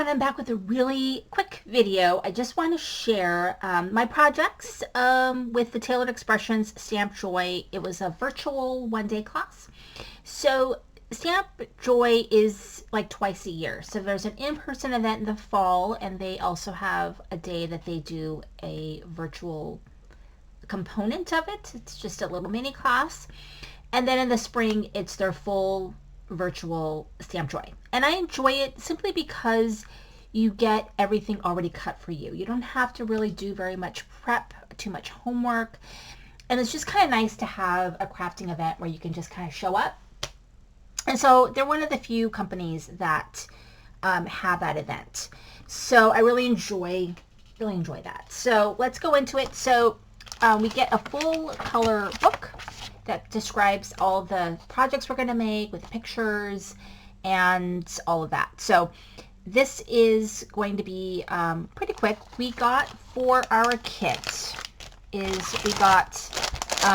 I'm back with a really quick video. I just want to share my projects with the Tailored Expressions Stamp Joy. It was a virtual one-day class. So Stamp Joy is like twice a year. So there's an in-person event in the fall, and they also have a day that they do a virtual component of it. It's just a little mini class. And then in the spring, it's their full virtual Stamp Joy. And I enjoy it simply because you get everything already cut for you. You don't have to really do very much prep, too much homework. And it's just kind of nice to have a crafting event where you can just kind of show up. And so they're one of the few companies that have that event. So I really enjoy that. So let's go into it. So we get a full color book that describes all the projects we're going to make with pictures and all of that. So this is going to be pretty quick. We got for our kit we got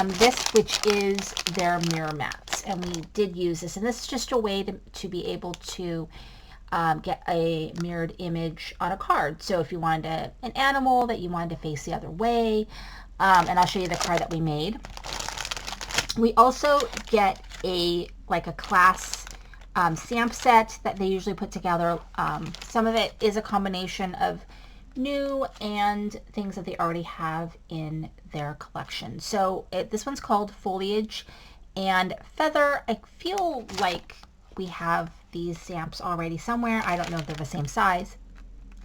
this, which is their mirror mats, and we did use this, and this is just a way to be able to get a mirrored image on a card. So if you wanted an animal that you wanted to face the other way, and I'll show you the card that we made. We also get a class stamp set that they usually put together. Some of it is a combination of new and things that they already have in their collection. So this one's called Foliage and Feather. I feel like we have these stamps already somewhere. I don't know if they're the same size,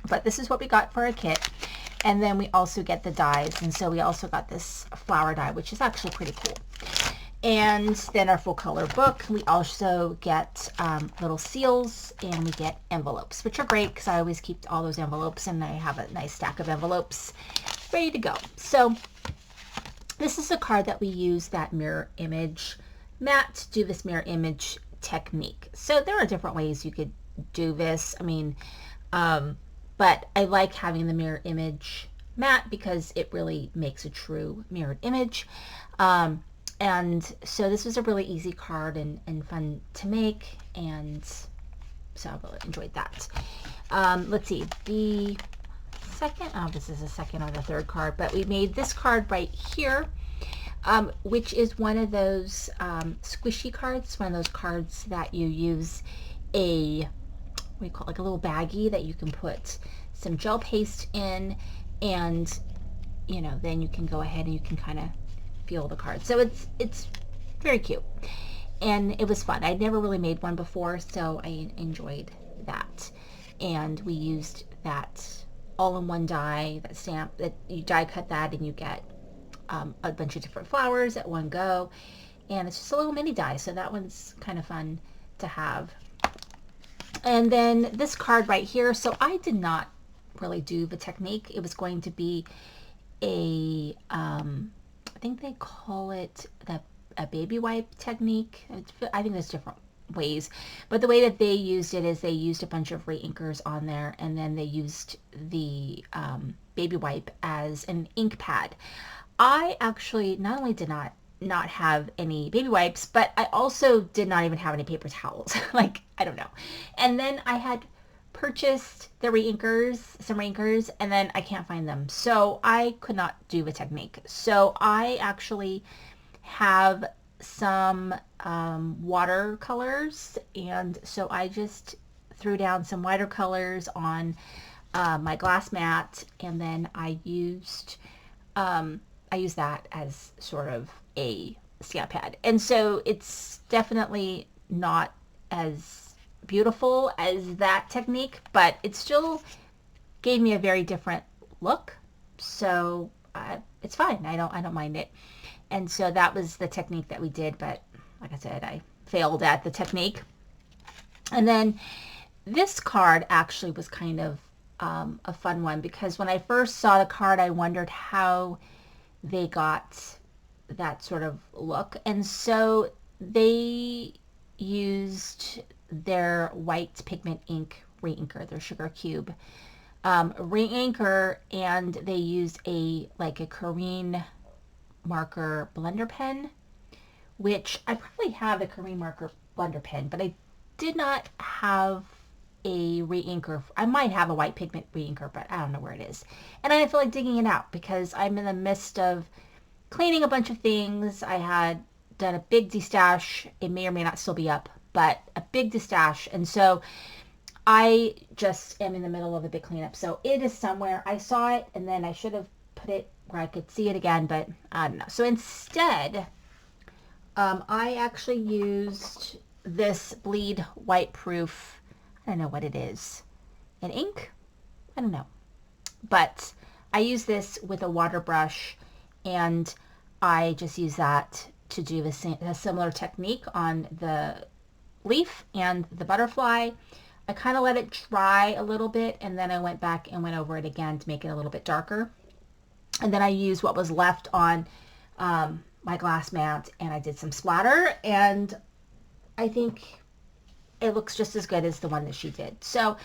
but this is what we got for a kit. And then we also get the dies, and so we also got this flower die, which is actually pretty cool. And then our full color book. We also get little seals, and we get envelopes, which are great because I always keep all those envelopes, and I have a nice stack of envelopes ready to go. So this is a card that we use that mirror image mat to do this mirror image technique. So there are different ways you could do this. I mean, but I like having the mirror image mat because it really makes a true mirrored image. And so this was a really easy card and fun to make, and so I really enjoyed that. Let's see, the second, this is the second or the third card, but we made this card right here, which is one of those squishy cards, one of those cards that you use a, what do you call it, like a little baggie that you can put some gel paste in, and you know, then you can go ahead and you can kind of feel the card. So it's very cute, and it was fun. I'd never really made one before, so I enjoyed that. And we used that all-in-one die, that stamp, that you die cut that and you get a bunch of different flowers at one go, and it's just a little mini die, so that one's kind of fun to have. And then this card right here, so I did not really do the technique. It was going to be a I think they call it a baby wipe technique. I think there's different ways, but the way that they used it is they used a bunch of reinkers on there, and then they used the baby wipe as an ink pad. I actually not only did not have any baby wipes, but I also did not even have any paper towels. Like, I don't know. And then I had purchased the some reinkers, and then I can't find them, so I could not do the technique. So I actually have some watercolors, and so I just threw down some watercolors on my glass mat, and then I used that as sort of a stamp pad. And so it's definitely not as beautiful as that technique, but it still gave me a very different look. So it's fine. I don't mind it. And so that was the technique that we did, but like I said, I failed at the technique. And then this card actually was kind of a fun one, because when I first saw the card, I wondered how they got that sort of look. And so they used their white pigment ink reinker, their sugar cube reinker, and they used a Korean marker blender pen, which I probably have a Korean marker blender pen, but I did not have a reinker. I might have a white pigment reinker, but I don't know where it is. And I didn't feel like digging it out because I'm in the midst of cleaning a bunch of things. I had done a big destash. It may or may not still be up, but a big destash. And so I just am in the middle of a big cleanup. So it is somewhere. I saw it and then I should have put it where I could see it again, but I don't know. So instead, I actually used this bleed white proof. I don't know what it is. An ink? I don't know. But I use this with a water brush, and I just use that to do a similar technique on the leaf and the butterfly. I kind of let it dry a little bit, and then I went back and went over it again to make it a little bit darker. And then I used what was left on my glass mat, and I did some splatter, and I think it looks just as good as the one that she did. So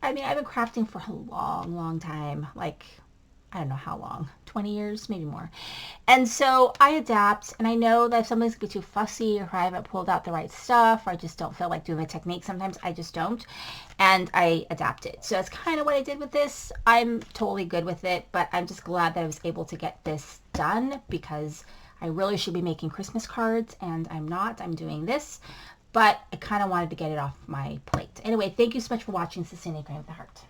I mean, I've been crafting for a long, long time, like, I don't know how long, 20 years, maybe more. And so I adapt, and I know that if something's gonna be too fussy, or I haven't pulled out the right stuff, or I just don't feel like doing the technique, sometimes I just don't, and I adapt it. So that's kind of what I did with this. I'm totally good with it, but I'm just glad that I was able to get this done, because I really should be making Christmas cards, and I'm not. I'm doing this, but I kind of wanted to get it off my plate. Anyway, thank you so much for watching. This is Sandy Gray with the Heart.